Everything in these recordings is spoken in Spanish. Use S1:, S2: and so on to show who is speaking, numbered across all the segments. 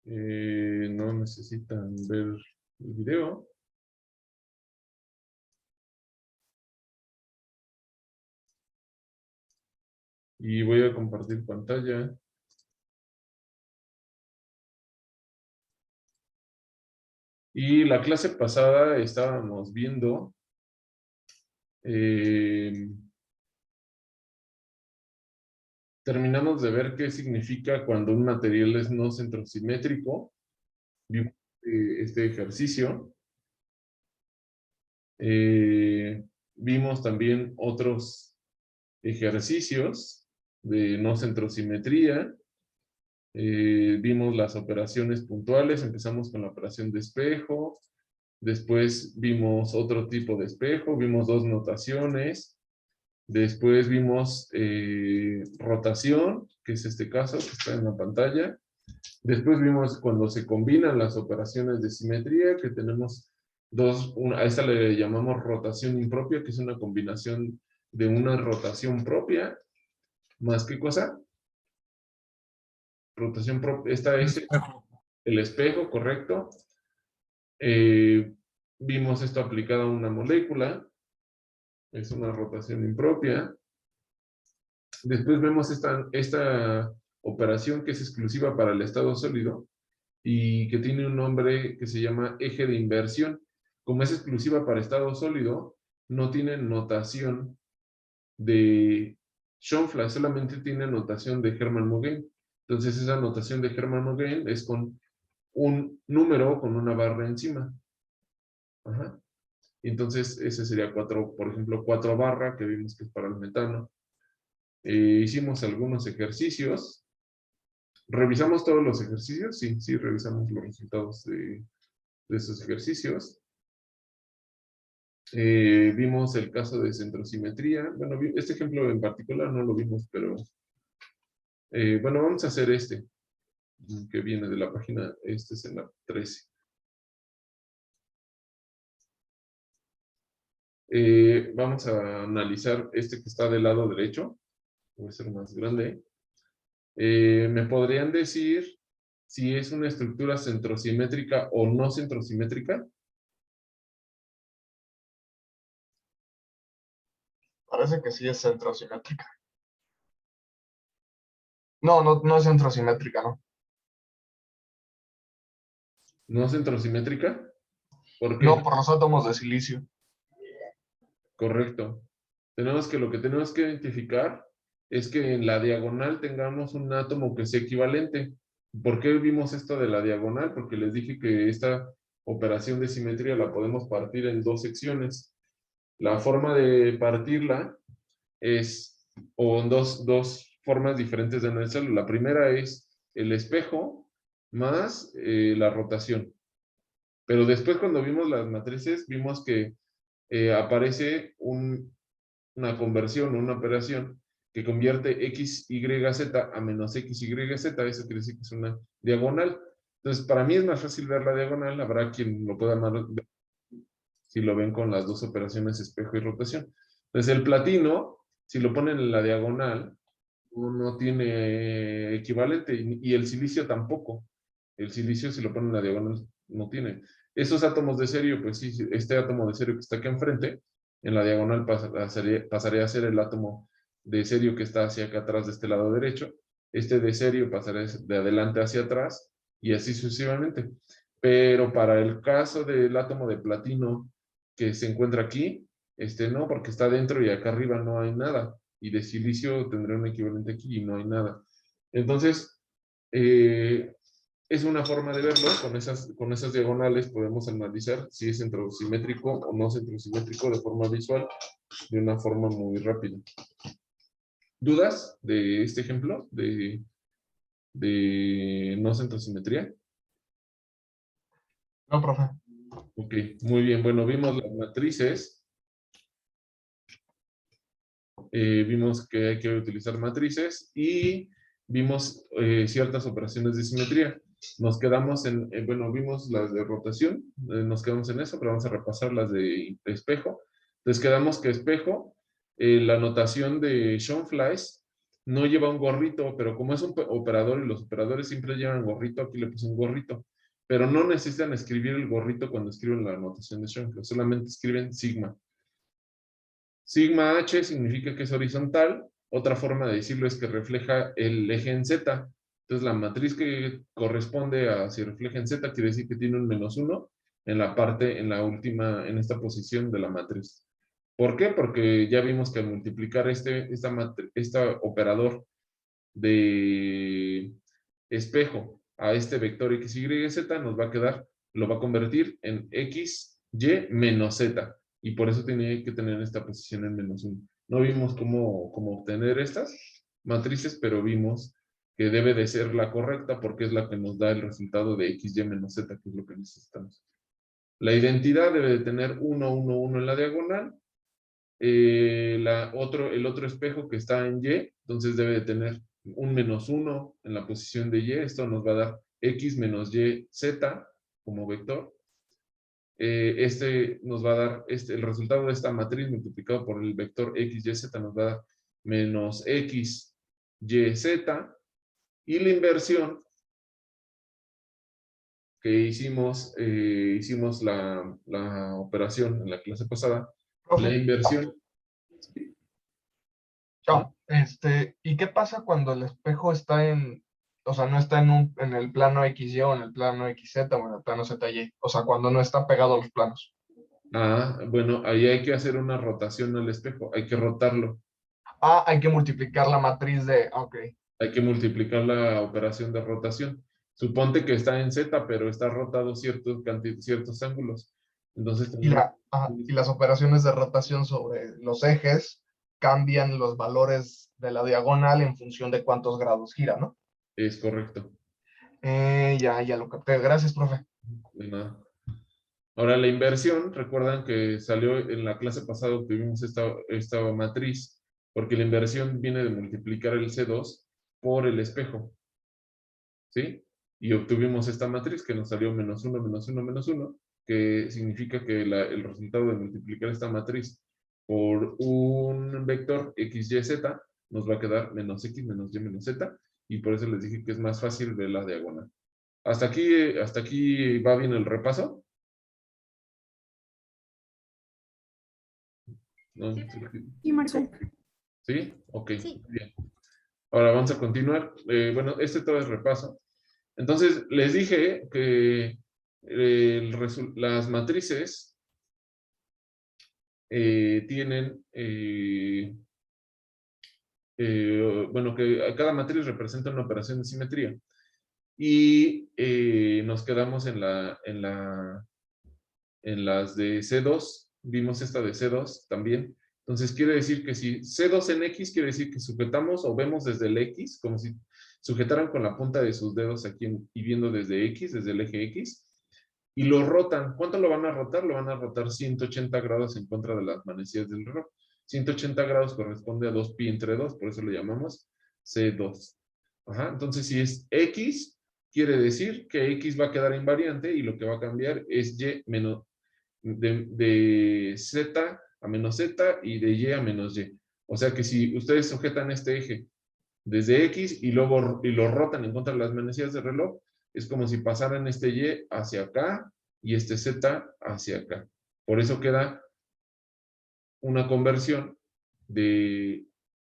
S1: No necesitan ver el video. Y voy a compartir pantalla. Y la clase pasada estábamos viendo terminamos de ver qué significa cuando un material es no centrosimétrico. Vimos este ejercicio. Vimos también otros ejercicios de no centrosimetría. Vimos las operaciones puntuales. Empezamos con la operación de espejo. Después vimos otro tipo de espejo. Vimos dos notaciones. Después vimos rotación, que es este caso que está en la pantalla. Después vimos cuando se combinan las operaciones de simetría, que tenemos dos, a esta le llamamos rotación impropia, que es una combinación de una rotación propia, más qué cosa. Rotación propia, esta es el espejo, correcto. Vimos esto aplicado a una molécula, es una rotación impropia. Después vemos esta operación que es exclusiva para el estado sólido y que tiene un nombre que se llama eje de inversión. Como es exclusiva para estado sólido, no tiene notación de Schoenfly, solamente tiene notación de Hermann-Monge. Entonces esa notación de Hermann-Monge es con un número con una barra encima. Ajá. Entonces ese sería 4, por ejemplo, 4 barra, que vimos que es para el metano. Hicimos algunos ejercicios. ¿Revisamos todos los ejercicios? Sí, sí, revisamos los resultados de esos ejercicios. Vimos el caso de centrosimetría. Bueno, este ejemplo en particular no lo vimos, pero bueno, vamos a hacer este, que viene de la página, este es en la 13. Vamos a analizar este que está del lado derecho. Voy a ser más grande. ¿Me podrían decir si es una estructura centrosimétrica o no centrosimétrica?
S2: Parece que sí es centrosimétrica. No es centrosimétrica, ¿no?
S1: ¿No centrosimétrica? ¿Por
S2: No,
S1: qué?
S2: por los átomos de silicio.
S1: Correcto. Lo que tenemos que identificar es que en la diagonal tengamos un átomo que sea equivalente. ¿Por qué vimos esto de la diagonal? Porque les dije que esta operación de simetría la podemos partir en dos secciones. La forma de partirla es, o en dos formas diferentes de analizarlo. La primera es el espejo más la rotación. Pero después cuando vimos las matrices, vimos que aparece una conversión, una operación que convierte XYZ a menos XYZ, eso quiere decir que es una diagonal. Entonces, para mí es más fácil ver la diagonal, habrá quien lo pueda ver si lo ven con las dos operaciones espejo y rotación. Entonces, el platino, si lo ponen en la diagonal, no tiene equivalente, y el silicio tampoco. El silicio, si lo ponen en la diagonal, no tiene. Esos átomos de serio, pues sí, este átomo de serio que está aquí enfrente, en la diagonal pasaría a ser el átomo de serio que está hacia acá atrás de este lado derecho. Este de serio pasaría de adelante hacia atrás y así sucesivamente. Pero para el caso del átomo de platino que se encuentra aquí, no, porque está dentro y acá arriba no hay nada. Y de silicio tendría un equivalente aquí y no hay nada. Entonces, es una forma de verlo. Con esas diagonales podemos analizar si es centrosimétrico o no centrosimétrico de forma visual, de una forma muy rápida. ¿Dudas de este ejemplo de no centrosimetría?
S2: No, profe.
S1: Ok, muy bien. Bueno, vimos las matrices. Vimos que hay que utilizar matrices y vimos ciertas operaciones de simetría. Nos quedamos bueno, vimos las de rotación, nos quedamos en eso, pero vamos a repasar las de espejo. Entonces quedamos que espejo, la notación de Schoenfly no lleva un gorrito, pero como es un operador y los operadores siempre llevan gorrito, aquí le puse un gorrito. Pero no necesitan escribir el gorrito cuando escriben la notación de Schoenfeld, solamente escriben sigma. Sigma H significa que es horizontal. Otra forma de decirlo es que refleja el eje en Z. Entonces la matriz que corresponde a si refleja en Z quiere decir que tiene un -1 en la parte, en la última, en esta posición de la matriz. ¿Por qué? Porque ya vimos que al multiplicar este operador de espejo a este vector x, y, z, nos va a quedar, lo va a convertir en x, y menos z. Y por eso tiene que tener esta posición en -1. No vimos cómo obtener estas matrices, pero vimos que debe de ser la correcta porque es la que nos da el resultado de x, y menos z, que es lo que necesitamos. La identidad debe de tener 1, 1, 1 en la diagonal. El otro espejo que está en Y, entonces debe de tener un -1 en la posición de Y. Esto nos va a dar X menos Y, Z como vector. Este nos va a dar, el resultado de esta matriz multiplicado por el vector X, Y, Z nos va a dar menos X, Y, Z. Y la inversión que hicimos la operación en la clase pasada, la
S2: Profe,
S1: inversión.
S2: ¿y qué pasa cuando el espejo está o sea, no está en el plano XY o en el plano XZ o en el plano ZY? O sea, cuando no está pegado a los planos.
S1: Bueno, ahí hay que hacer una rotación al espejo, hay que rotarlo,
S2: Ah, hay que multiplicar la matriz ok.
S1: hay que multiplicar la operación de rotación. Suponte que está en Z, pero está rotado ciertos ángulos. Entonces tenemos,
S2: Y las operaciones de rotación sobre los ejes cambian los valores de la diagonal en función de cuántos grados gira, ¿no?
S1: es correcto.
S2: Ya lo capté. Gracias, profe.
S1: De nada. Ahora la inversión, recuerdan que salió en la clase pasada, obtuvimos esta matriz, porque la inversión viene de multiplicar el C2 por el espejo, ¿sí? Y obtuvimos esta matriz que nos salió -1, -1, -1, que significa que el resultado de multiplicar esta matriz por un vector x, y, z nos va a quedar menos x, menos y, menos z, y por eso les dije que es más fácil ver la diagonal. Hasta aquí va bien el repaso. ¿No?
S3: Sí, Marcel.
S1: ¿Sí? Ok,
S3: Sí.
S1: bien. Ahora vamos a continuar. Bueno, todo es repaso. Entonces, les dije que las matrices tienen, bueno, que cada matriz representa una operación de simetría. Y nos quedamos en las de C2. Vimos esta de C2 también. Entonces, quiere decir que si C2 en X, quiere decir que sujetamos o vemos desde el X, como si sujetaran con la punta de sus dedos aquí y viendo desde X, desde el eje X, y lo rotan. ¿Cuánto lo van a rotar? Lo van a rotar 180 grados en contra de las manecillas del reloj. 180 grados corresponde a 2pi entre 2, por eso lo llamamos C2. Ajá, entonces si es X, quiere decir que X va a quedar invariante y lo que va a cambiar es Y menos, de Z a menos Z y de Y a menos Y. O sea que si ustedes sujetan este eje desde X y luego lo rotan en contra de las manecillas del reloj, es como si pasaran este Y hacia acá y este Z hacia acá. Por eso queda una conversión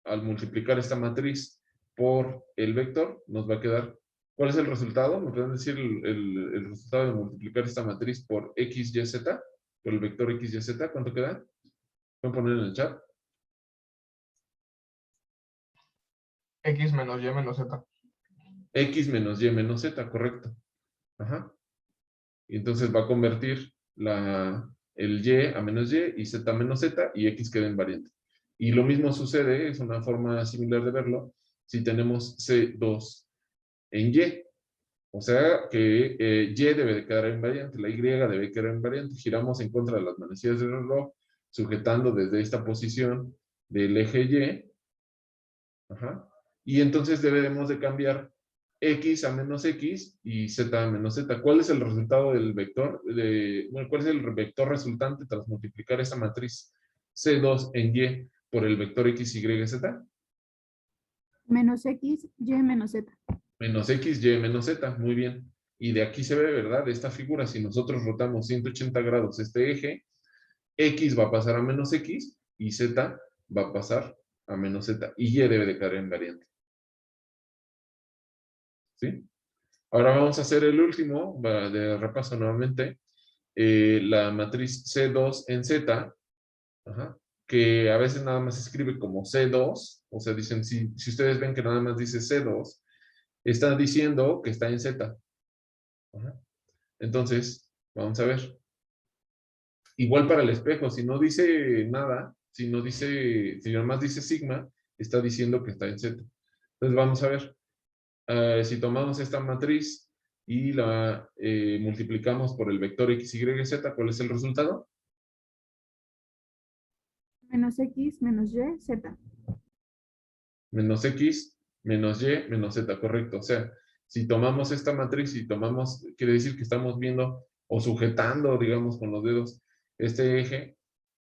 S1: al multiplicar esta matriz por el vector, nos va a quedar, ¿cuál es el resultado? ¿Me pueden decir el resultado de multiplicar esta matriz por X, Y, Z? Por el vector X, Y, Z, ¿cuánto queda? ¿Pueden poner en el chat?
S2: X menos Y menos Z.
S1: X menos Y menos Z, correcto. Ajá. Y entonces va a convertir el Y a menos Y Z a menos Z y X queda invariante. Y lo mismo sucede, es una forma similar de verlo, si tenemos C2 en Y. O sea que Y debe de quedar invariante, la Y debe quedar invariante. Giramos en contra de las manecillas del reloj, sujetando desde esta posición del eje Y. Ajá. Y entonces debemos de cambiar X a menos X y Z a menos Z. ¿Cuál es el resultado del vector? Bueno, ¿cuál es el vector resultante tras multiplicar esta matriz C2 en Y por el vector X, Y, Z?
S3: Menos X, Y, menos Z.
S1: Menos X, Y, menos Z. Muy bien. Y de aquí se ve, ¿verdad? De esta figura, si nosotros rotamos 180 grados este eje, X va a pasar a menos X y Z va a pasar a menos Z. Y Y debe de caer en variante. ¿Sí? Ahora vamos a hacer el último, de repaso nuevamente. La matriz C2 en Z, ajá, que a veces nada más se escribe como C2, o sea, dicen, si ustedes ven que nada más dice C2, está diciendo que está en Z. Ajá. Entonces, vamos a ver. Igual para el espejo, si no dice nada, si nada más dice sigma, está diciendo que está en Z. Entonces vamos a ver. Si tomamos esta matriz y la multiplicamos por el vector x, y, z, ¿cuál es el resultado?
S3: Menos X, menos Y, Z.
S1: Menos x, menos y, menos z, correcto. O sea, si tomamos esta matriz y tomamos, quiere decir que estamos viendo o sujetando, digamos, con los dedos este eje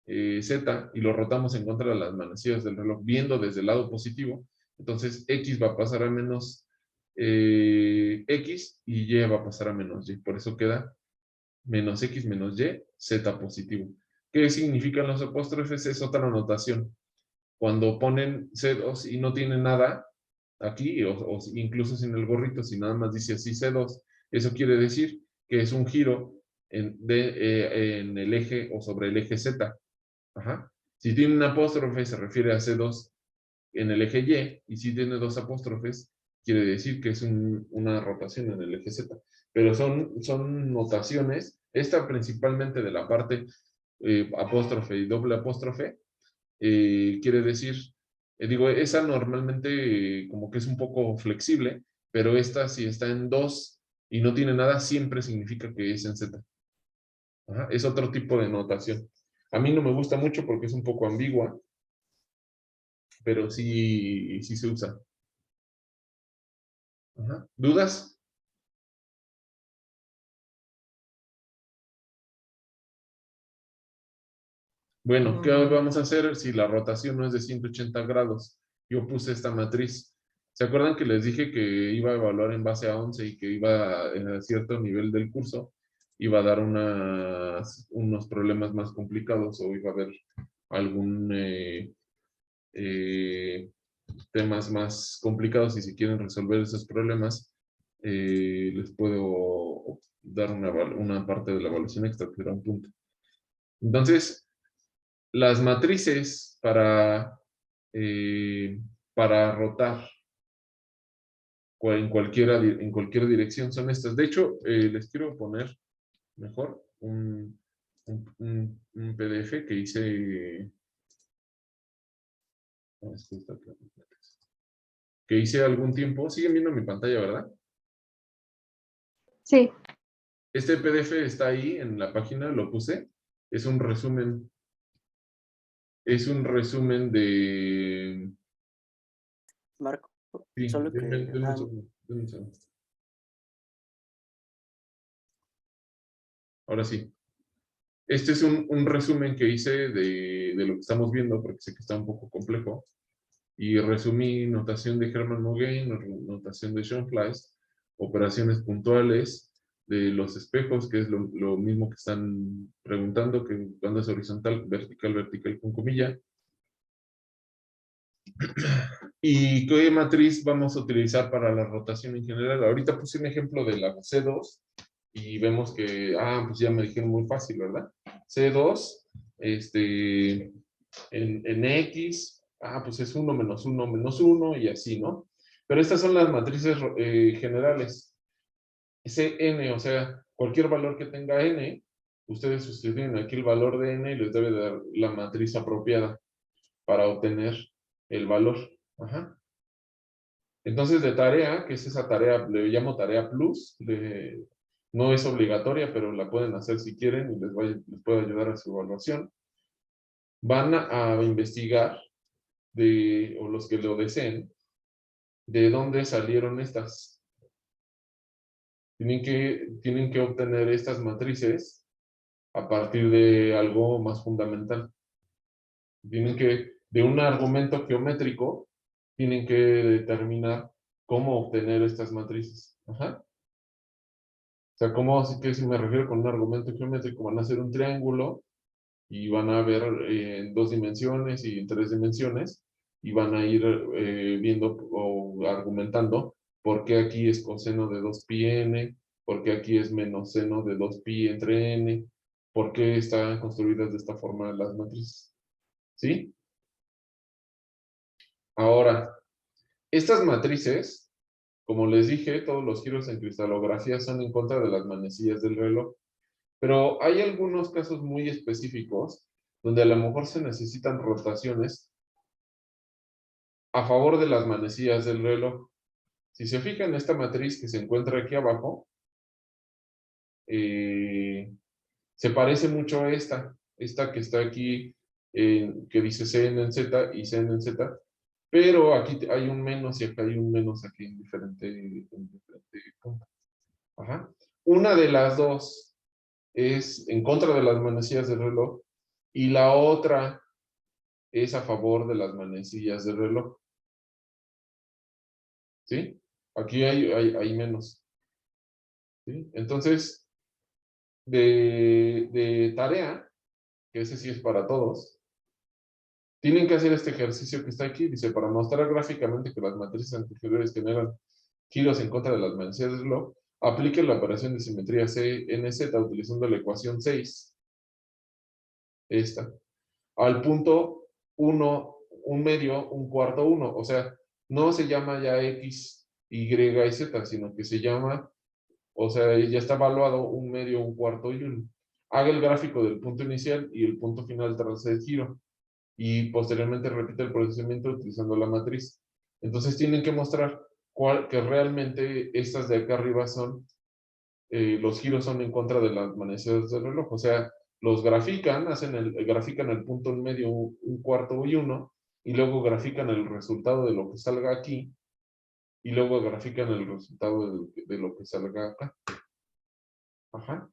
S1: z y lo rotamos en contra de las manecillas del reloj, viendo desde el lado positivo. Entonces, x va a pasar a menos x y y va a pasar a menos y. Por eso queda menos x menos y, z positivo. ¿Qué significan los apóstrofes? Es otra notación. Cuando ponen C2 y no tienen nada aquí, o incluso sin el gorrito, si nada más dice así C2, eso quiere decir que es un giro en el eje o sobre el eje Z. Ajá. Si tiene un apóstrofe, se refiere a C2 en el eje Y, y si tiene dos apóstrofes, quiere decir que es una rotación en el eje Z. Pero son notaciones, esta principalmente de la parte apóstrofe y doble apóstrofe, quiere decir, digo, esa normalmente como que es un poco flexible, pero esta si está en 2 y no tiene nada, siempre significa que es en Z. Ajá, es otro tipo de notación. A mí no me gusta mucho porque es un poco ambigua, pero sí se usa. Ajá. ¿Dudas? Bueno, ¿qué vamos a hacer si la rotación no es de 180 grados? Yo puse esta matriz. ¿Se acuerdan que les dije que iba a evaluar en base a 11 y que iba a cierto nivel del curso, iba a dar unos problemas más complicados o iba a haber algún eh, temas más complicados y si quieren resolver esos problemas, les puedo dar una parte de la evaluación extra, que era un punto. Entonces, las matrices para rotar en cualquier dirección son estas. De hecho, les quiero poner mejor un PDF que hice. Que hice algún tiempo. Siguen viendo mi pantalla, ¿verdad?
S4: Sí.
S1: Este PDF está ahí en la página, lo puse. Es un resumen. Es un resumen de.
S5: Marco,
S1: Sí,
S5: solo que
S1: denme un segundo, denme un segundo. Ahora sí. Este es un resumen que hice de lo que estamos viendo, porque sé que está un poco complejo. Y resumí notación de Hermann Mogain, notación de Schoenflies, operaciones puntuales de los espejos, que es lo mismo que están preguntando, que cuando es horizontal, vertical, vertical con comilla. ¿Y qué matriz vamos a utilizar para la rotación en general? Ahorita puse un ejemplo de la C2 y vemos que, pues ya me dijeron muy fácil, ¿verdad? C2, en X, pues es 1 menos 1 menos 1 y así, ¿no? Pero estas son las matrices generales. Cn, o sea, cualquier valor que tenga n, ustedes sustituyen aquí el valor de n y les debe dar la matriz apropiada para obtener el valor. Ajá. Entonces, de tarea, que es esa tarea, le llamo tarea plus, no es obligatoria, pero la pueden hacer si quieren y les puede ayudar a su evaluación. Van a investigar, o los que lo deseen, de dónde salieron estas. Tienen que obtener estas matrices a partir de algo más fundamental. De un argumento geométrico tienen que determinar cómo obtener estas matrices. Ajá. O sea, ¿cómo así que si me refiero con un argumento geométrico? Van a hacer un triángulo y van a ver en 2 dimensiones y en 3 dimensiones y van a ir viendo o argumentando por qué aquí es coseno de 2πn, por qué aquí es menos seno de 2π entre n, por qué están construidas de esta forma las matrices. ¿Sí? Ahora, estas matrices, como les dije, todos los giros en cristalografía son en contra de las manecillas del reloj. Pero hay algunos casos muy específicos donde a lo mejor se necesitan rotaciones a favor de las manecillas del reloj. Si se fijan, esta matriz que se encuentra aquí abajo, se parece mucho a esta que está aquí, que dice Cn en Z y Cn en Z, pero aquí hay un menos y acá hay un menos aquí en diferente punto. Ajá. Una de las dos es en contra de las manecillas del reloj y la otra es a favor de las manecillas del reloj. ¿Sí? Aquí hay menos. ¿Sí? Entonces, de tarea, que ese sí es para todos, tienen que hacer este ejercicio que está aquí. Dice, para mostrar gráficamente que las matrices anteriores generan giros en contra de las manecillas del reloj, aplique la operación de simetría CNZ utilizando la ecuación 6. Esta. Al punto 1, un medio, un cuarto, 1. O sea, no se llama ya X, Y y Z, sino que se llama, o sea, ya está evaluado un medio, un cuarto y 1. Haga el gráfico del punto inicial y el punto final tras el giro. Y posteriormente repite el procedimiento utilizando la matriz. Entonces tienen que mostrar que realmente estas de acá arriba son, los giros son en contra de las manecillas del reloj. O sea, los grafican, grafican el punto en medio, un cuarto y 1, y luego grafican el resultado de lo que salga aquí, y luego grafican el resultado de lo que salga acá. Ajá.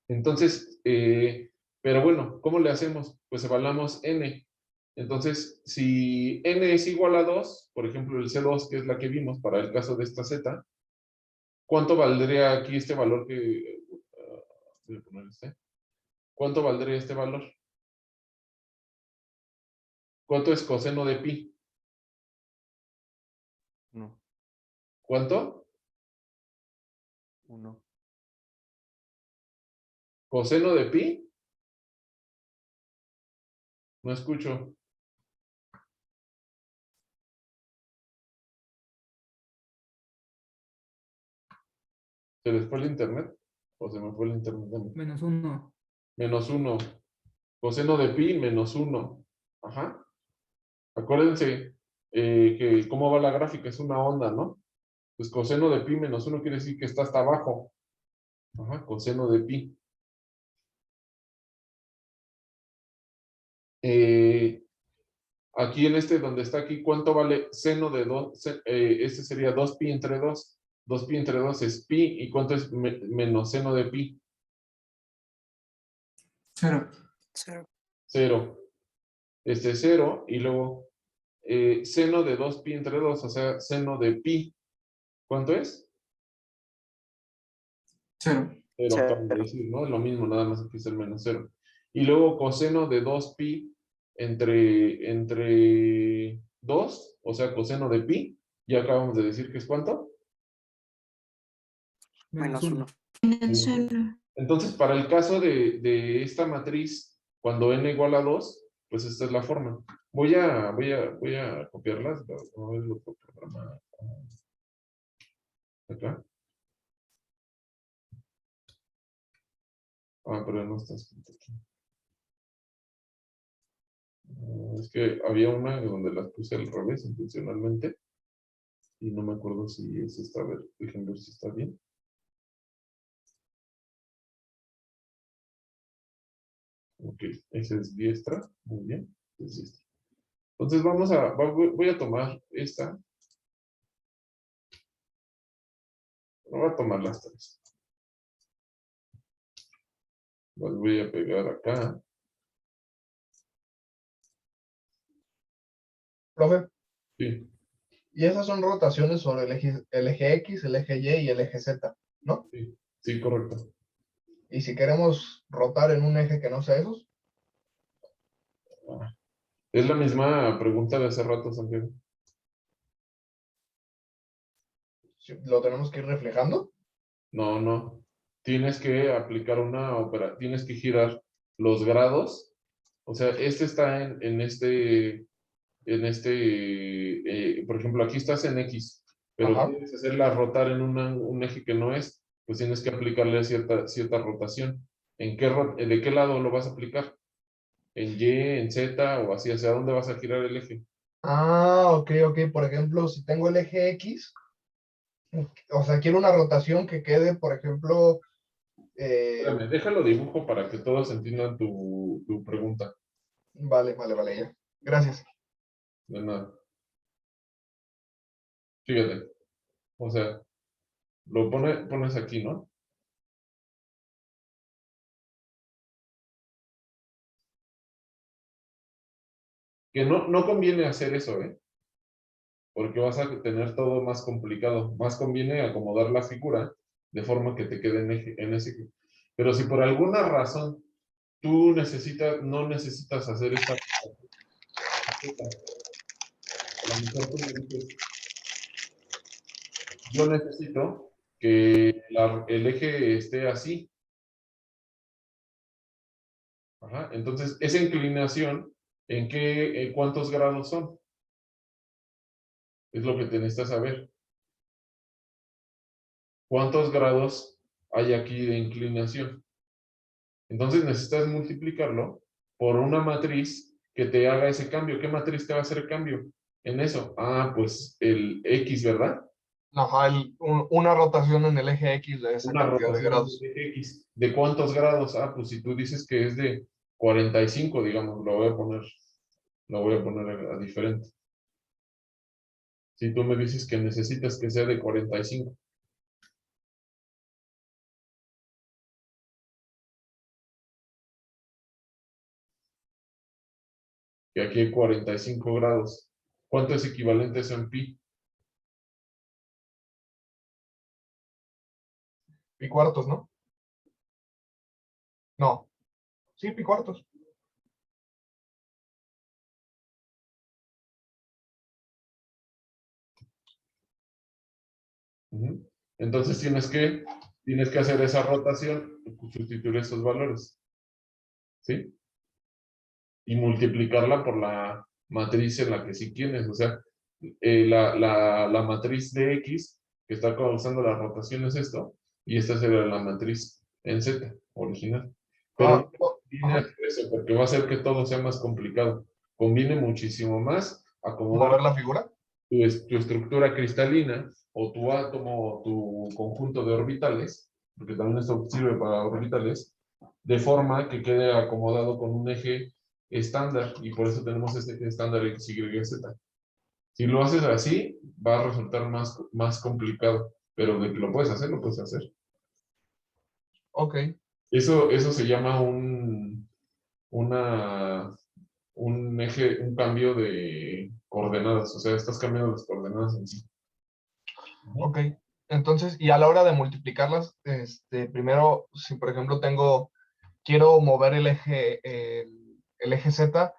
S1: Entonces, pero bueno, ¿cómo le hacemos? Pues evaluamos n. Entonces, si n es igual a 2, por ejemplo, el C2, que es la que vimos para el caso de esta Z, ¿cuánto valdría aquí este valor que... voy a poner este. ¿Cuánto valdría este valor? ¿Cuánto es coseno de pi?
S4: No,
S1: ¿Cuánto?
S4: 1.
S1: ¿Coseno de pi? No escucho. ¿Se les fue el internet? ¿O se me fue el internet?
S6: -1.
S1: -1. Coseno de pi, -1. Ajá. Acuérdense que cómo va la gráfica, es una onda, ¿no? Pues coseno de pi -1 quiere decir que está hasta abajo. Ajá, coseno de pi. Aquí en este donde está aquí, ¿cuánto vale seno de 2? Este sería 2pi entre 2. 2pi entre 2 es pi. ¿Y cuánto es menos seno de pi?
S6: 0.
S5: 0.
S1: 0. Este es 0. Y luego seno de 2pi entre 2, o sea, seno de pi. ¿Cuánto es?
S6: 0.
S1: 0, acabo de decir, ¿no? Es lo mismo, nada más aquí es el -0. Y luego coseno de 2pi entre 2, o sea, coseno de pi, ya acabamos de decir que es ¿cuánto?
S5: Menos 1.
S1: Entonces, para el caso de esta matriz, cuando n igual a 2, pues esta es la forma. Voy a copiarlas. A ver, lo puedo programar acá. Ah, pero no está escrito aquí. Es que había una donde las puse al revés intencionalmente y no me acuerdo si es esta. A ver, déjenme ver si está bien. Ok, esa es diestra. Muy bien. Es diestra. Entonces voy a tomar esta. Voy a tomar las tres. Las voy a pegar acá.
S2: Profe,
S1: Sí,
S2: Y esas son rotaciones sobre el eje X, el eje Y y el eje Z, ¿no?
S1: sí, sí, correcto.
S2: Y si queremos rotar en un eje que no sea esos,
S1: Es la misma pregunta de hace rato, Santiago.
S2: lo tenemos que ir reflejando.
S1: No, no. Tienes que aplicar tienes que girar los grados. O sea, este está por ejemplo, aquí estás en X, pero
S2: Ajá.
S1: quieres hacerla rotar en un eje que no es, pues tienes que aplicarle cierta rotación. ¿De qué lado lo vas a aplicar? ¿En Y, en Z o así? ¿Hacia dónde vas a girar el eje?
S2: Ah, ok, ok. Por ejemplo, si tengo el eje X, o sea, quiero una rotación que quede, por ejemplo,
S1: Espérame, déjalo dibujo para que todos entiendan tu pregunta.
S2: vale, vale, vale, ya. Gracias.
S1: De nada. Fíjate. O sea, pones aquí, ¿no? Que no conviene hacer eso, ¿eh? Porque vas a tener todo más complicado. Más conviene acomodar la figura de forma que te quede en ese eje. Pero si por alguna razón tú no necesitas hacer esta, a lo mejor tú me dices, yo necesito que el eje esté así. Ajá. Entonces, esa inclinación, ¿cuántos grados son? Es lo que te necesitas saber. ¿Cuántos grados hay aquí de inclinación? Entonces necesitas multiplicarlo por una matriz que te haga ese cambio. ¿Qué matriz te va a hacer el cambio en eso? Ah, pues el X, ¿verdad?
S2: Ajá, una rotación en el eje X de esa
S1: Una
S2: cantidad de
S1: rotación
S2: grados.
S1: de X. ¿De cuántos grados? Ah, pues si tú dices que es de 45, digamos, lo voy a poner a diferente. Si tú me dices que necesitas que sea de 45. Que aquí hay 45 grados. ¿Cuánto es equivalente eso en pi?
S2: Pi cuartos, ¿no? No. Sí, pi cuartos.
S1: Ujú. Entonces tienes que hacer esa rotación, sustituir esos valores, ¿sí? Y multiplicarla por la matriz en la que sí tienes. O sea, la matriz de X que está causando la rotación es esto, y esta sería la matriz en Z original. Pero no
S2: Ah, oh,
S1: conviene
S2: ajá.
S1: hacer eso porque va a hacer que todo sea más complicado. Conviene muchísimo más acomodar
S2: Mover la figura.
S1: tu estructura cristalina o tu átomo o tu conjunto de orbitales, porque también esto sirve para orbitales, de forma que quede acomodado con un eje estándar, y por eso tenemos este eje estándar X, Y, Z. Si lo haces así, va a resultar más complicado, pero de que lo puedes hacer, lo puedes hacer.
S2: Ok,
S1: Eso se llama una, un cambio de coordenadas, o sea, estás cambiando las coordenadas en sí.
S2: ok. Entonces, y a la hora de multiplicarlas, primero, si por ejemplo quiero mover el eje Z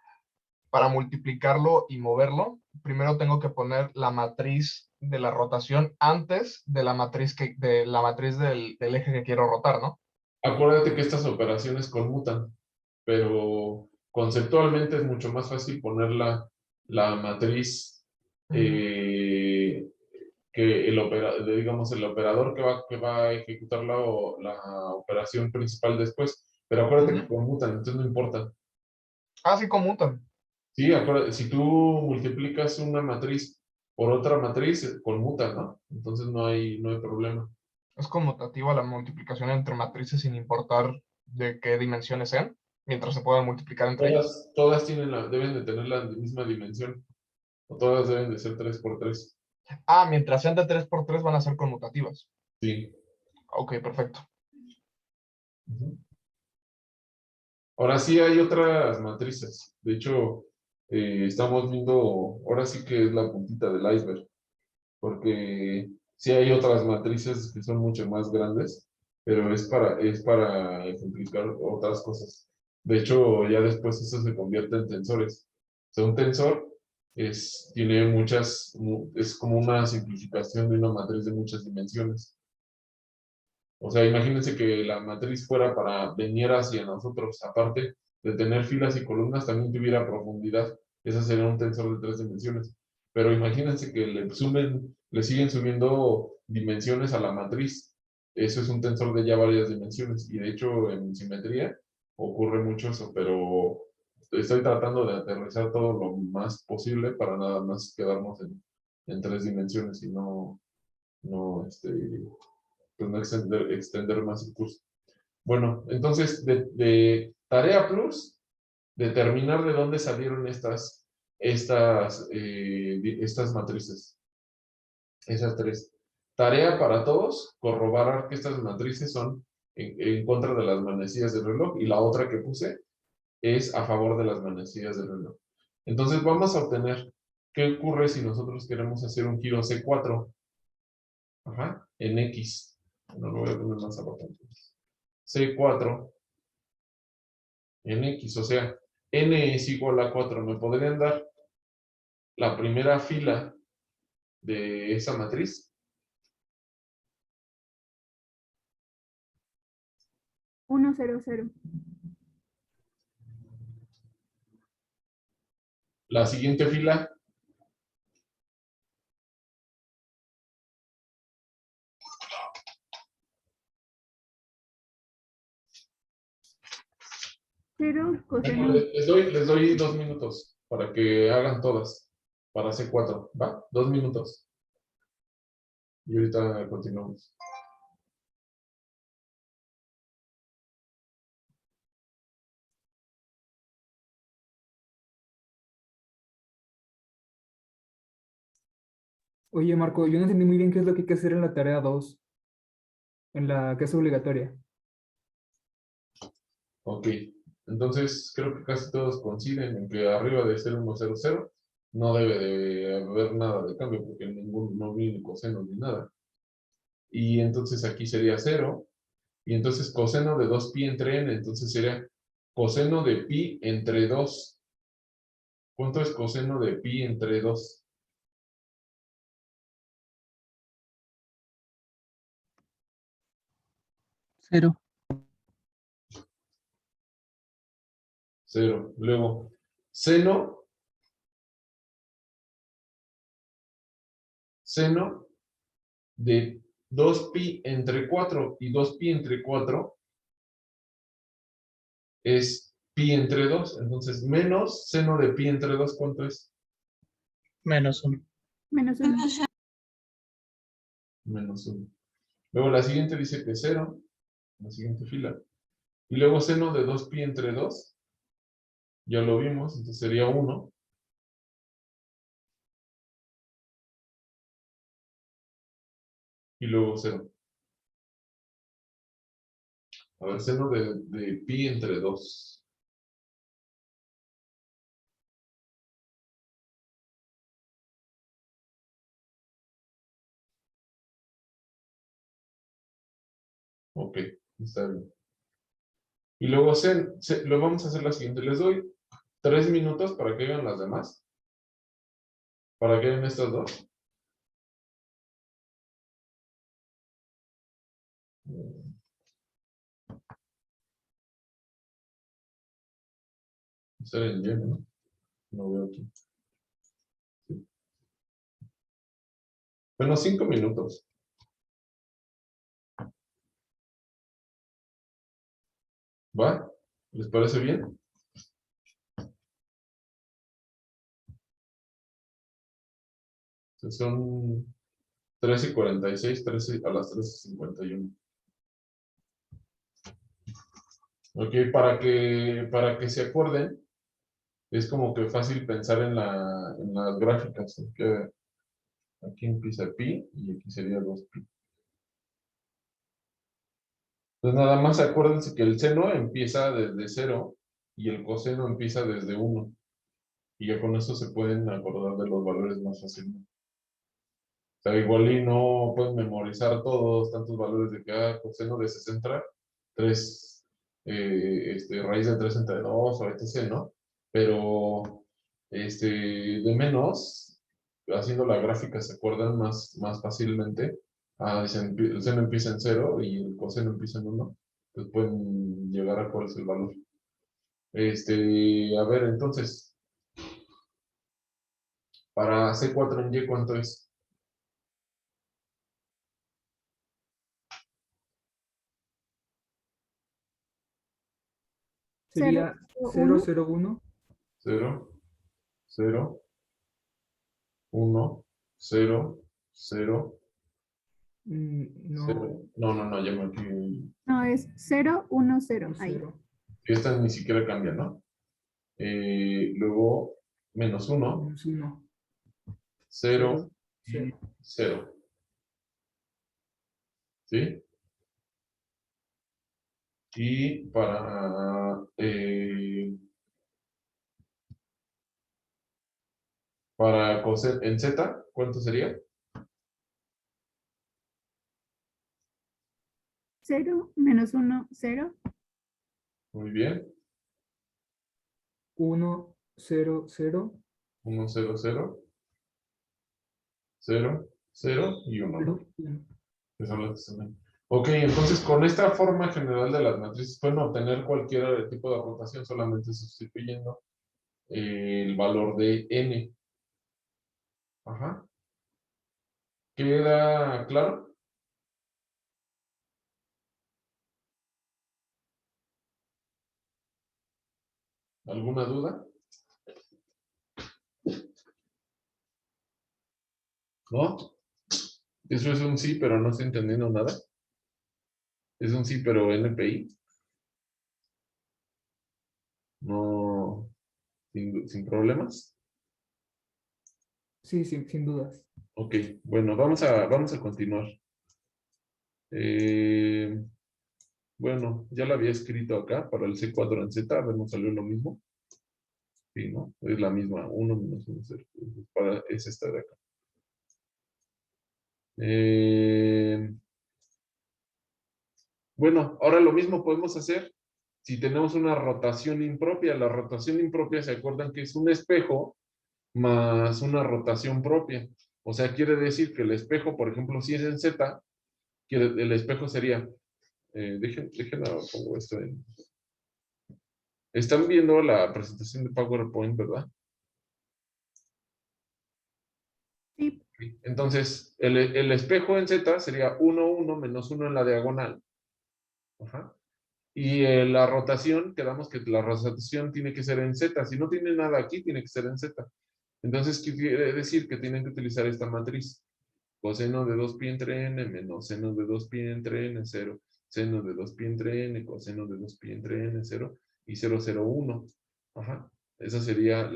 S2: para multiplicarlo y moverlo, primero tengo que poner la matriz de la rotación antes de la matriz del eje que quiero rotar, ¿no?
S1: Acuérdate que estas operaciones conmutan, pero conceptualmente es mucho más fácil poner la matriz eh, que digamos, el operador que va a ejecutar la operación principal después. Pero acuérdate que
S2: Ujú.
S1: conmutan, entonces no importa.
S2: Ah, sí, conmutan.
S1: Sí, acuérdate, si tú multiplicas una matriz por otra matriz, conmuta, ¿no? Entonces no hay problema.
S2: Es conmutativa la multiplicación entre matrices sin importar de qué dimensiones sean, mientras se puedan multiplicar entre ellas.
S1: Todas deben de tener la misma dimensión, o todas deben de ser 3 por 3.
S2: Ah, mientras sean de 3 por 3 van a ser conmutativas.
S1: Sí.
S2: Ok, perfecto.
S1: Ujú. Ahora sí hay otras matrices. De hecho, estamos viendo, ahora sí que es la puntita del iceberg, porque sí hay otras matrices que son mucho más grandes, pero es para ejemplificar otras cosas. De hecho, ya después eso se convierte en tensores. O sea, un tensor tiene es como una simplificación de una matriz de muchas dimensiones. O sea, imagínense que la matriz fuera para venir hacia nosotros, aparte de tener filas y columnas, también tuviera profundidad. Ese sería un tensor de 3 dimensiones. Pero imagínense que le siguen subiendo dimensiones a la matriz. Eso es un tensor de ya varias dimensiones. Y de hecho, en simetría ocurre mucho eso, pero estoy tratando de aterrizar todo lo más posible para nada más quedarnos en 3 dimensiones y pues no extender más el curso. Bueno, entonces de tarea plus, determinar de dónde salieron estas matrices. Esas 3. Tarea para todos, corroborar que estas matrices son en contra de las manecillas del reloj, y la otra que puse es a favor de las manecillas del reloj. Entonces vamos a obtener qué ocurre si nosotros queremos hacer un giro C4. Ajá, en X. No lo voy a poner más abajo. C4 en X, o sea, N es igual a 4. ¿Me podrían dar la primera fila de esa matriz?
S3: 1, 0, 0.
S1: La siguiente fila,
S3: 0, coseno.
S1: les doy 2 minutos para que hagan todas para C4, ¿va? 2 minutos. Y ahorita continuamos.
S4: Oye, Marco, yo no entendí muy bien qué es lo que hay que hacer en la tarea 2, en la que es obligatoria.
S1: Ok, entonces creo que casi todos coinciden en que arriba de 0,100 no debe de haber nada de cambio, porque no vi ni coseno ni nada. Y entonces aquí sería 0, y entonces coseno de 2pi entre n, entonces sería coseno de pi entre 2. ¿Cuánto es coseno de pi entre 2?
S5: 0.
S1: 0. Luego, seno de 2pi entre 4, y 2pi entre 4 es pi entre 2, entonces menos seno de pi entre 2, ¿cuánto es?
S5: Menos 1.
S3: Menos 1.
S1: Menos 1. Luego la siguiente dice que 0, la siguiente fila. Y luego seno de 2pi entre 2, ya lo vimos, entonces sería 1. Y luego 0. A ver, seno de pi entre 2. Ok, está bien. Y luego lo vamos a hacer la siguiente. Les doy 3 minutos para que hagan las demás. Para que hagan estas dos. Está en lleno, ¿no? No veo aquí. Sí. Bueno, 5 minutos. ¿Va? ¿Les parece bien? Son 13:46, 13 a las 13:51. Ok, para que se acuerden, es como que fácil pensar en las gráficas. Que aquí empieza pi y aquí sería 2pi. Entonces nada más acuérdense que el seno empieza desde 0 y el coseno empieza desde 1. Y ya con eso se pueden acordar de los valores más fácilmente. O sea, igual y no pueden memorizar todos tantos valores de que coseno de 60, 3, raíz de 3 entre 2 o etc., ¿no? Pero de menos, haciendo la gráfica se acuerdan más fácilmente. Dicen, el seno empieza en 0 y el coseno empieza en 1. Pues pueden llegar a cuál es el valor. A ver, entonces, para C4 en Y, ¿cuánto es?
S4: Sería
S3: 0,
S4: 001.
S1: 0, 0, 1, 0, 0,
S4: No,
S1: 0. No, ya me aquí.
S3: no, es 0, 1, 0.
S4: un
S3: Ahí.
S4: 0.
S1: Esta ni siquiera cambia, ¿no? Luego, menos 1,
S4: Menos 1.
S1: 0 y
S4: 0.
S1: 0. ¿Sí? Y para coser en Z, ¿cuánto sería?
S3: 0, menos 1, 0.
S1: Muy bien.
S4: 1, 0, 0.
S1: 1, 0, 0, 0, 0 y 1, ¿no?
S4: 1.
S1: Que son las que se ven. Ok, entonces con esta forma general de las matrices pueden obtener cualquier tipo de rotación solamente sustituyendo el valor de n. Ajá. ¿Queda claro? ¿Alguna duda? ¿No? Eso es un sí, pero no estoy entendiendo nada. Es un sí, pero NPI. No, sin problemas.
S4: Sí, sin dudas.
S1: Ok, bueno, vamos a continuar. Bueno, ya lo había escrito acá para el C4 en Z, a ver, nos salió lo mismo. Sí, ¿no? Es la misma, 1 menos 1, 0. Es esta de acá. Bueno, ahora lo mismo podemos hacer si tenemos una rotación impropia. La rotación impropia, ¿se acuerdan que es un espejo más una rotación propia? O sea, quiere decir que el espejo, por ejemplo, si es en Z, el espejo sería, pongo esto en. Están viendo la presentación de PowerPoint, ¿verdad?
S3: Sí,
S1: Entonces, el espejo en Z sería 1, 1 menos 1 en la diagonal. Ajá. Y la rotación, quedamos que la rotación tiene que ser en Z. Si no tiene nada aquí, tiene que ser en Z. Entonces, ¿qué quiere decir? Que tienen que utilizar esta matriz. Coseno de 2 pi entre n menos seno de 2 pi entre n, 0. Seno de 2 pi entre n, coseno de 2 pi entre n, 0. Y 0, 0, 1. Ajá. Esa sería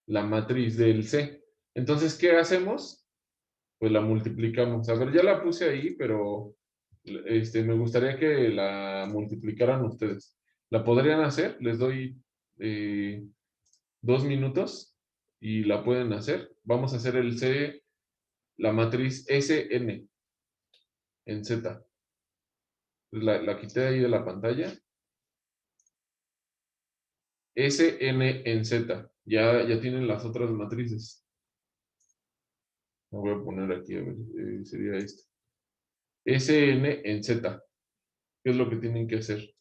S1: la matriz del C. Entonces, ¿qué hacemos? Pues la multiplicamos. A ver, ya la puse ahí, pero me gustaría que la multiplicaran ustedes. ¿La podrían hacer? Les doy 2 minutos y la pueden hacer. Vamos a hacer el C, la matriz SN en Z. La quité ahí de la pantalla. SN en Z. Ya tienen las otras matrices. La voy a poner aquí, a ver, sería esta. SN en Z. ¿Qué es lo que tienen que hacer?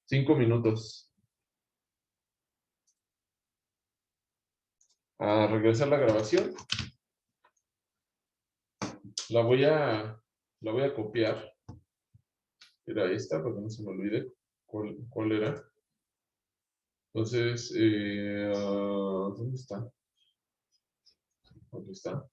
S1: 5 minutos. A regresar la grabación. La voy a copiar. Era esta, para que no se me olvide cuál era. Entonces, ¿dónde está? ¿Dónde está?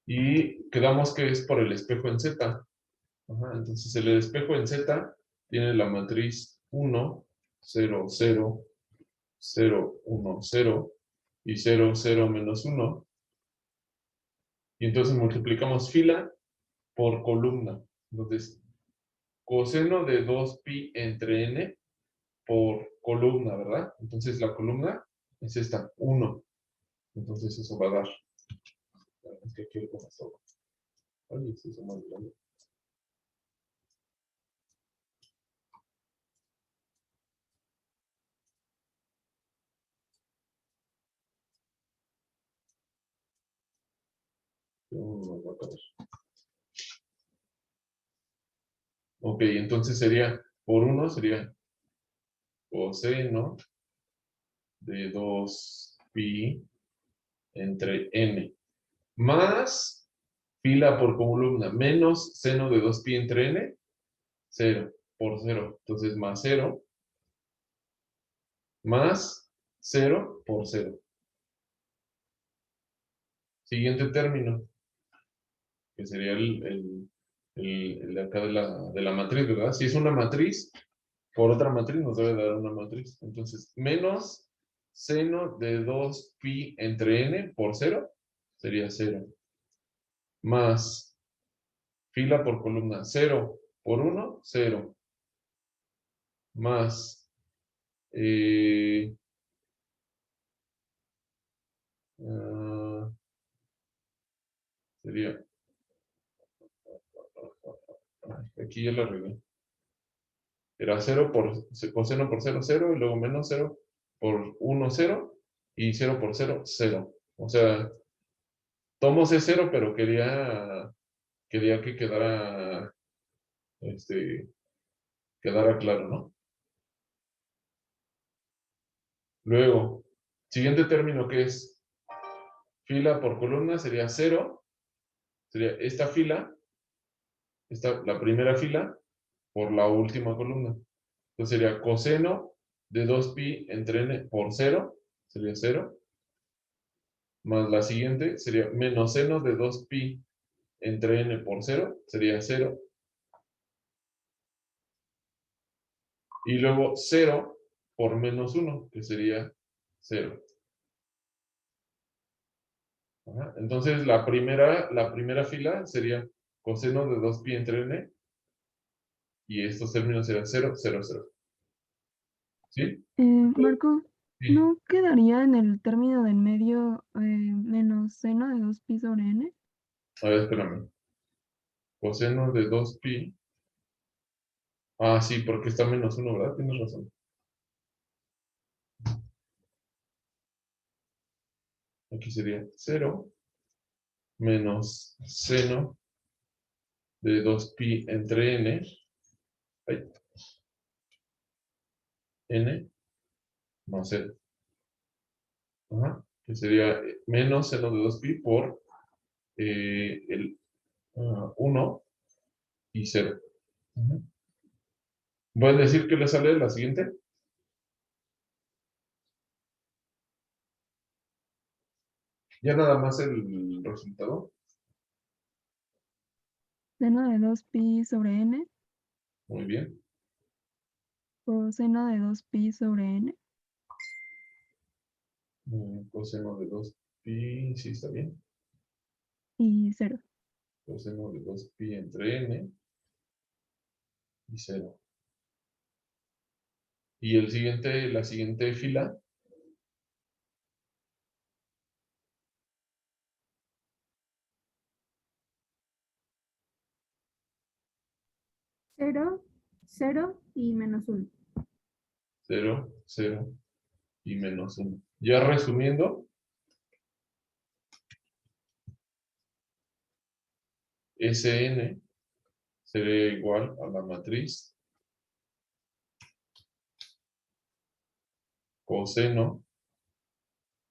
S1: Y quedamos que es por el espejo en Z. Ajá, entonces, el espejo en Z tiene la matriz 1, 0, 0, 0, 1, 0 y 0, 0 menos 1. Y entonces multiplicamos fila por columna. Entonces, coseno de 2pi entre n por columna, ¿verdad? Entonces la columna es esta, 1. Entonces eso va a dar. Es que aquí lo todo. Ay, esto es más grande. No va a caber. Ok, entonces sería, por 1 sería coseno de 2pi entre n, más fila por columna, menos seno de 2pi entre n, 0 por 0. Entonces más 0, más 0 por 0. Siguiente término, que sería el de acá de la matriz, ¿verdad? Si es una matriz, por otra matriz nos debe dar una matriz. Entonces, menos seno de 2pi entre n por 0 sería 0. Más fila por columna, 0 por 1, 0. Más sería, aquí ya la regué. Era 0 por coseno por 0, 0, y luego menos 0 por 1, 0, y 0 por 0, 0. O sea, tomo ese 0, pero quería que quedara claro, ¿no? Luego, siguiente término que es fila por columna sería 0, sería esta fila, la primera fila por la última columna. Entonces sería coseno de 2pi entre n por 0, sería 0, más la siguiente sería menos seno de 2pi entre n por 0, sería 0, y luego 0 por menos 1, que sería 0. Ajá. Entonces la primera fila sería coseno de 2pi entre n, y estos términos serían 0, 0, 0. ¿Sí?
S6: Marco,
S1: Sí.
S6: ¿no quedaría en el término del medio menos seno de 2pi sobre n?
S1: A ver, espérame. Coseno de 2pi. Ah, sí, porque está menos 1, ¿verdad? Tienes razón. Aquí sería 0 menos seno de 2pi entre n. Ay, n más 0. Ajá, que sería menos seno de 2pi por el 1 y 0. Ujú. ¿Voy a decir que le sale la siguiente? Ya nada más el resultado.
S6: Seno de 2pi sobre n,
S1: Muy bien.
S6: coseno de 2pi sobre n,
S1: Coseno de 2pi, sí, está bien.
S6: y 0.
S1: Coseno de 2pi entre n y 0. Y la siguiente fila,
S3: 0, 0 y menos 1.
S1: 0, 0 y menos 1. Ya resumiendo, Sn sería igual a la matriz coseno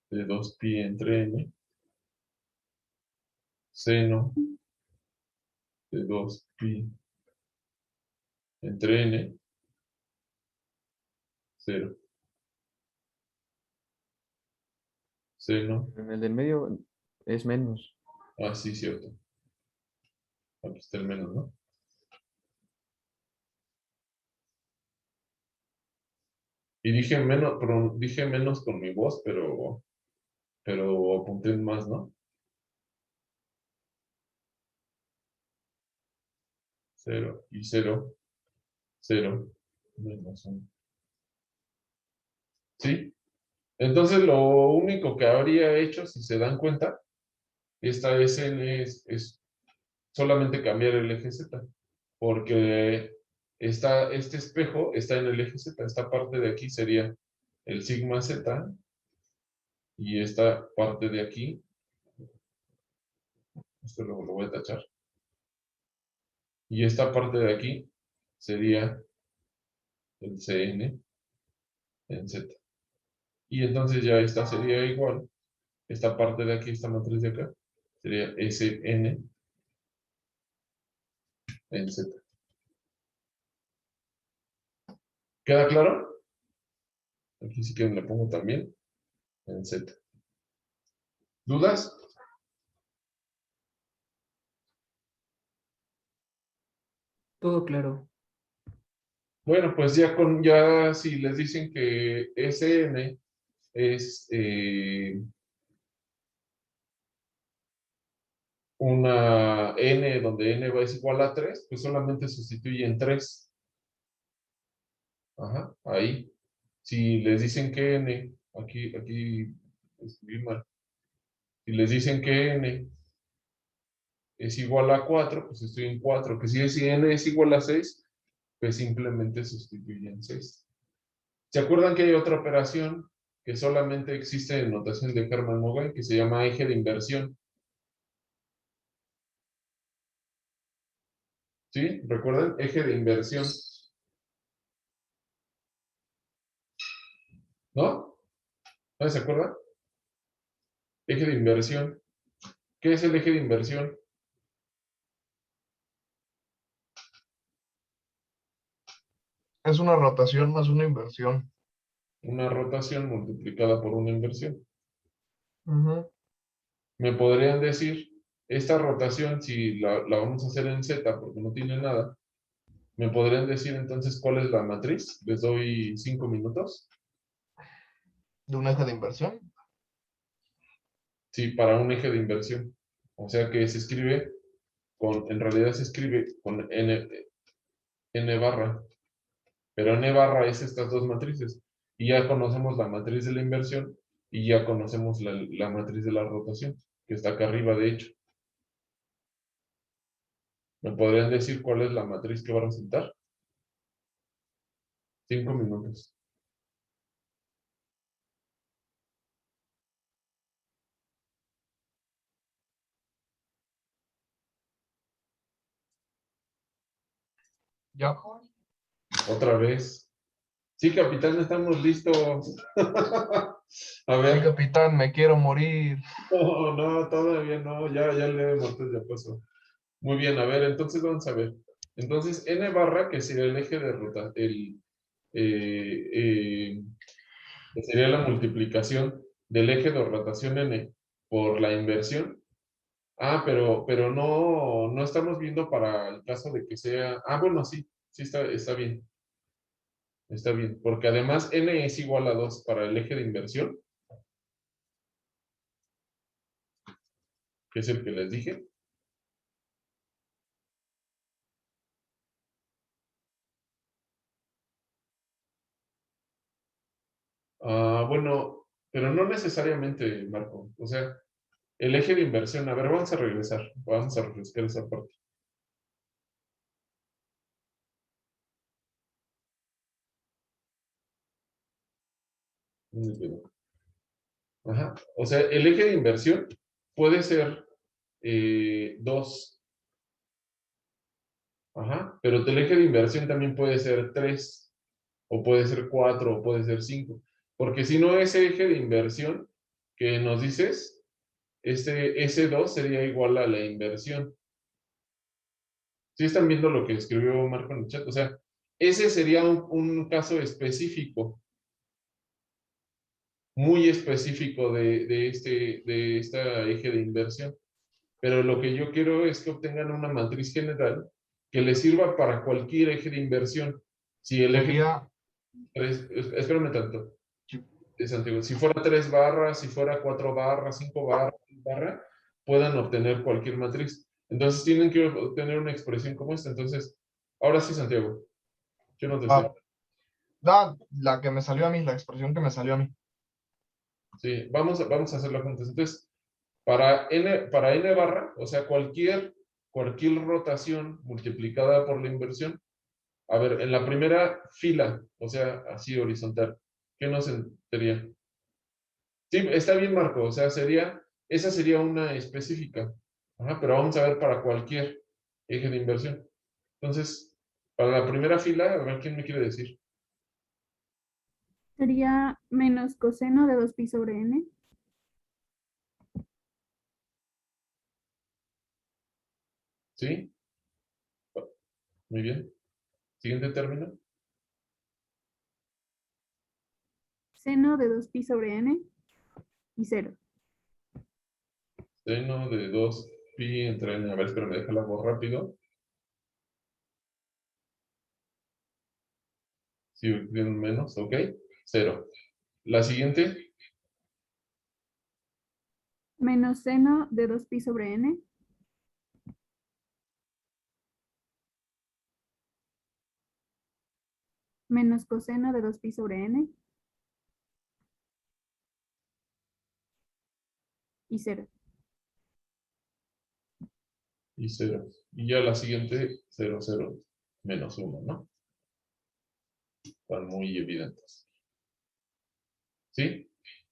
S1: de 2pi entre n, seno de 2pi entre n, 0. Seno,
S7: En el del medio es menos.
S1: sí, cierto. Aquí está el menos, ¿no? Y dije menos con mi voz, pero apunté en más, ¿no? 0 y 0, 0, menos 1. ¿Sí? Entonces, lo único que habría hecho, si se dan cuenta, esta Sn es solamente cambiar el eje Z, porque este espejo está en el eje Z. Esta parte de aquí sería el sigma Z, y esta parte de aquí, esto lo voy a tachar, y esta parte de aquí sería el Cn en Z. Y entonces ya esta sería igual, esta parte de aquí, esta matriz de acá, sería Sn en Z. ¿Queda claro? Aquí sí que le pongo también en Z. ¿Dudas?
S4: Todo claro.
S1: Bueno, pues ya si les dicen que Sn es una n donde n es igual a 3, pues solamente sustituyen 3. Ajá, ahí. Si les dicen que n, aquí escribí mal. Si les dicen que n es igual a 4, pues estoy en 4. Que si n es igual a 6, pues simplemente sustituyen 6. ¿Se acuerdan que hay otra operación que solamente existe en notación de Hermann-Mogan, que se llama eje de inversión? ¿Sí? ¿Recuerdan? Eje de inversión. ¿No? ¿No se acuerdan? Eje de inversión. ¿Qué es el eje de inversión?
S2: Es una rotación más una inversión.
S1: Una rotación multiplicada por una inversión.
S2: Ujú.
S1: Me podrían decir, esta rotación, si la vamos a hacer en Z porque no tiene nada, me podrían decir entonces cuál es la matriz. Les doy 5 minutos.
S2: De un eje de inversión.
S1: Sí, para un eje de inversión. O sea que se escribe en realidad se escribe con n barra. Pero n barra es estas dos matrices. Y ya conocemos la matriz de la inversión y ya conocemos la matriz de la rotación, que está acá arriba, de hecho. ¿Me podrían decir cuál es la matriz que va a resultar? 5 minutos.
S2: Ya.
S1: Otra vez. Sí, capitán, estamos listos. A
S2: Sí,
S1: ver.
S2: capitán, me quiero morir.
S1: No, no, todavía no. Ya le muerto ya pasó. Muy bien, a ver, entonces vamos a ver. Entonces, n barra, que sería el eje de rotación, que sería la multiplicación del eje de rotación n por la inversión. Ah, pero no estamos viendo para el caso de que sea. Ah, bueno, sí, sí está bien. Está bien, porque además n es igual a 2 para el eje de inversión, que es el que les dije. Ah, bueno, pero no necesariamente, Marco. O sea, el eje de inversión, a ver, vamos a regresar, vamos a refrescar esa parte. Ajá. O sea, el eje de inversión puede ser 2. Ajá. Pero el eje de inversión también puede ser 3, o puede ser 4, o puede ser 5. Porque si no, ese eje de inversión que nos dices, este S2 sería igual a la inversión. ¿Sí están viendo lo que escribió Marco en el chat? O sea, ese sería un caso específico, muy específico de esta eje de inversión. Pero lo que yo quiero es que obtengan una matriz general que les sirva para cualquier eje de inversión. Si el eje
S2: Sería.
S1: espérame tanto,
S2: Sí.
S1: Santiago, si fuera 3 barras, si fuera 4 barras, 5 barras, puedan obtener cualquier matriz. Entonces tienen que obtener una expresión como esta. Entonces, ahora sí, Santiago. Yo no te sé.
S2: La que me salió a mí, la expresión que me salió a mí.
S1: Sí, vamos a hacerla juntos. Entonces, para n barra, o sea, cualquier rotación multiplicada por la inversión, a ver, en la primera fila, o sea, así horizontal, ¿qué nos sería? Sí, está bien, Marco, o sea, esa sería una específica. Ajá, pero vamos a ver para cualquier eje de inversión. Entonces, para la primera fila, a ver quién me quiere decir.
S3: Sería menos coseno de 2pi sobre n.
S1: ¿Sí? Muy bien. Siguiente término.
S3: Seno de 2pi sobre n y 0.
S1: Seno de 2pi entre n. A ver, espérame, déjala hago rápido. Si tiene un menos, ok. 0. La siguiente,
S3: Menos seno de 2pi sobre n. Menos coseno de 2pi sobre n. Y 0.
S1: y 0. Y ya la siguiente, 0, 0, menos 1, ¿no? Están muy evidentes. ¿Sí?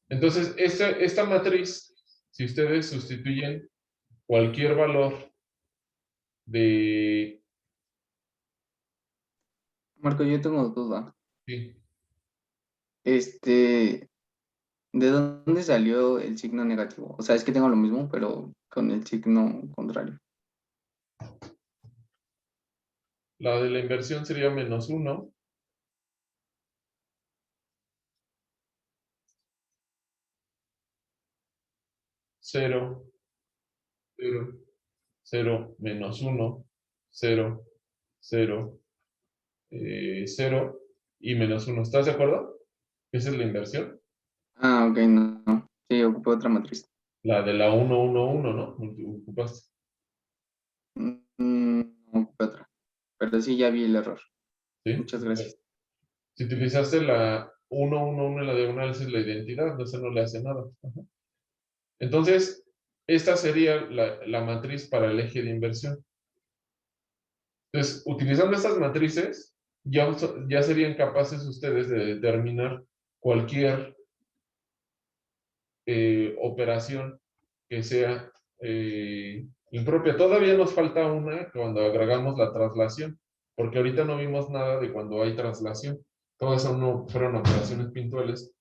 S1: Entonces, esta matriz, si ustedes sustituyen cualquier valor de...
S8: Marco, yo tengo duda.
S1: Sí,
S8: ¿De dónde salió el signo negativo? O sea, es que tengo lo mismo, pero con el signo contrario.
S1: la de la inversión sería menos 1. Cero, 0, 0, menos 1, 0, 0, 0 y menos 1. ¿Estás de acuerdo? Esa es la inversión.
S8: Ah, ok, no. No. Sí, ocupé otra matriz.
S1: La de la 1, 1, 1, ¿no? Ocupaste.
S8: No ocupé otra. Pero sí, ya vi el error.
S1: ¿Sí?
S8: Muchas gracias.
S1: Si utilizaste la 1, 1, 1 en la diagonal, esa es la identidad, no, no le hace nada. Ajá. Entonces, esta sería la matriz para el eje de inversión. Entonces, utilizando estas matrices, ya serían capaces ustedes de determinar cualquier operación que sea impropia. Todavía nos falta una cuando agregamos la traslación, porque ahorita no vimos nada de cuando hay traslación. Todas fueron operaciones pintuales,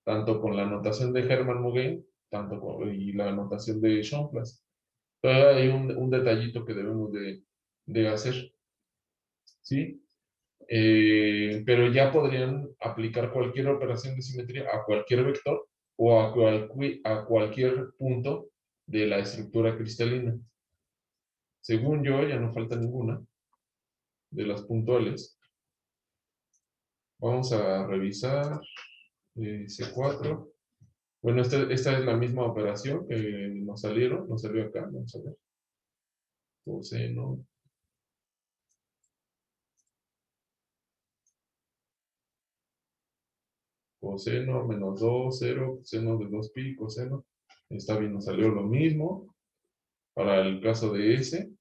S1: tanto con la notación de Hermann Mugen, y la notación de Schoenplatz. Todavía hay un detallito que debemos de hacer, ¿sí? Pero ya podrían aplicar cualquier operación de simetría a cualquier vector o a cualquier punto de la estructura cristalina. Según yo, ya no falta ninguna de las puntuales. Vamos a revisar C4. Bueno, esta es la misma operación que nos salió acá. Vamos a ver. Coseno. Coseno menos 2, 0, coseno de 2pi, coseno. Está bien, nos salió lo mismo para el caso de S.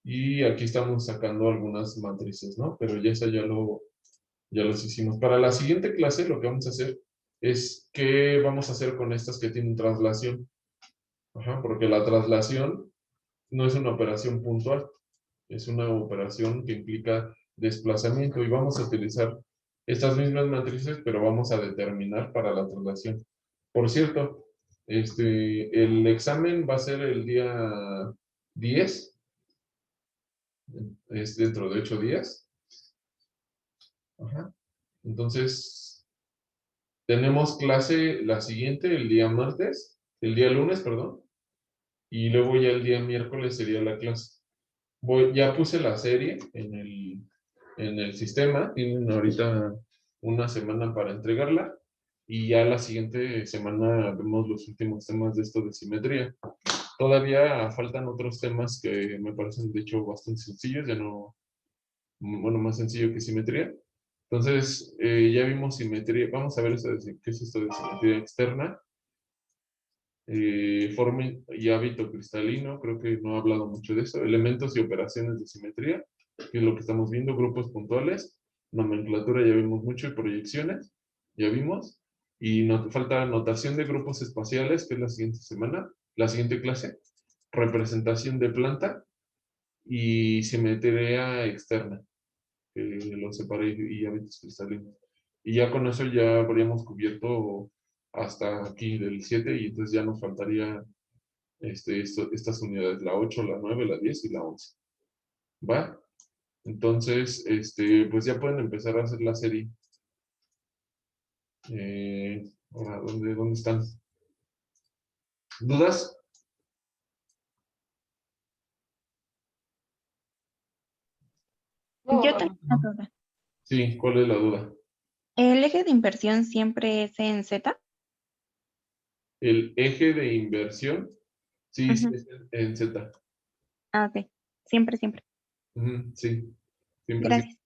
S1: Y aquí estamos sacando algunas matrices, ¿no? Pero ya ya los hicimos. Para la siguiente clase lo que vamos a hacer es qué vamos a hacer con estas que tienen traslación. Ajá, porque la traslación no es una operación puntual, es una operación que implica desplazamiento y vamos a utilizar estas mismas matrices, pero vamos a determinar para la traslación. Por cierto, el examen va a ser el día 10, es dentro de 8 días. Ajá. Entonces, tenemos clase la siguiente, el día lunes, perdón, y luego ya el día miércoles sería la clase. Ya puse la serie en el sistema, tienen ahorita una semana para entregarla, y ya la siguiente semana vemos los últimos temas de esto de simetría. Todavía faltan otros temas que me parecen de hecho bastante sencillos, ya no, bueno, más sencillo que simetría. Entonces, ya vimos simetría, vamos a ver qué es esto de simetría externa. Forma y hábito cristalino, creo que no he hablado mucho de eso. Elementos y operaciones de simetría, que es lo que estamos viendo, grupos puntuales. Nomenclatura ya vimos mucho y proyecciones, ya vimos. Y falta notación de grupos espaciales, que es la siguiente semana, la siguiente clase. Representación de planta y simetría externa, que lo separé, y hábitos cristalinos. Y ya con eso ya habríamos cubierto hasta aquí del 7 y entonces ya nos faltaría estas unidades, la 8, la 9, la 10 y la 11. ¿Va? Entonces, pues ya pueden empezar a hacer la serie. Ahora, ¿dónde están? ¿Dudas?
S2: No,
S9: Yo
S2: no,
S9: tengo una duda.
S1: Sí, ¿cuál es la duda?
S9: ¿El eje de inversión siempre es en Z?
S1: El eje de inversión, sí, sí,
S9: Ujú.
S1: es en Z.
S9: Ah, ok. Siempre, siempre.
S1: Ujú, sí, siempre sí.
S9: Gracias.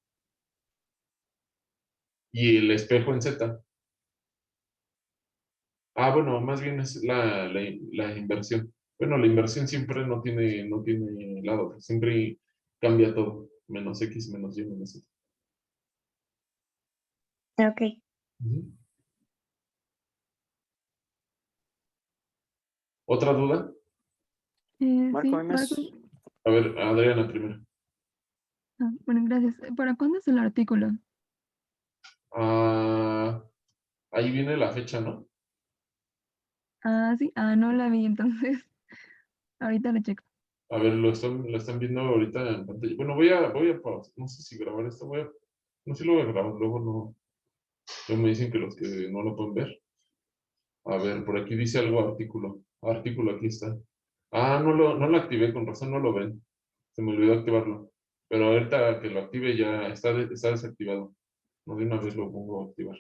S1: Y el espejo en Z. Ah, bueno, más bien es la inversión. Bueno, la inversión siempre no tiene lado, siempre cambia todo, menos X, menos Y, menos Z.
S9: Ok.
S1: Ujú. ¿Otra duda?
S7: Marco,
S6: Sí, Marco.
S1: A ver, Adriana primero.
S6: Bueno, gracias. ¿Para cuándo es el artículo?
S1: Ah, ahí viene la fecha, ¿no?
S6: Ah, sí. Ah, no la vi, entonces. Ahorita lo checo.
S1: A ver, lo están viendo ahorita en pantalla. Bueno, voy a pausar, no sé si grabar esto, no sé si lo voy a grabar, luego no, luego me dicen que los que no lo pueden ver. A ver, por aquí dice algo artículo, aquí está. Ah, no lo activé, con razón no lo ven. Se me olvidó activarlo. Pero ahorita que lo active ya está desactivado. No, de una vez lo pongo a activar.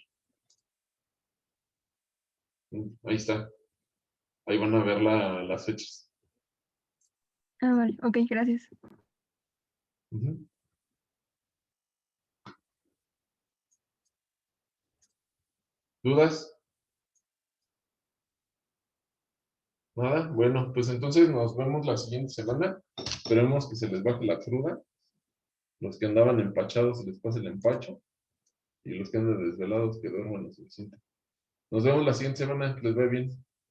S1: Ahí está. Ahí van a ver las fechas.
S6: Ah, vale. Ok, gracias.
S1: Ujú. ¿Dudas? Nada. Bueno, pues entonces nos vemos la siguiente semana. Esperemos que se les baje la cruda. Los que andaban empachados se les pase el empacho. Y los que andan desvelados que duerman lo suficiente. Nos vemos la siguiente semana. Que les vaya bien.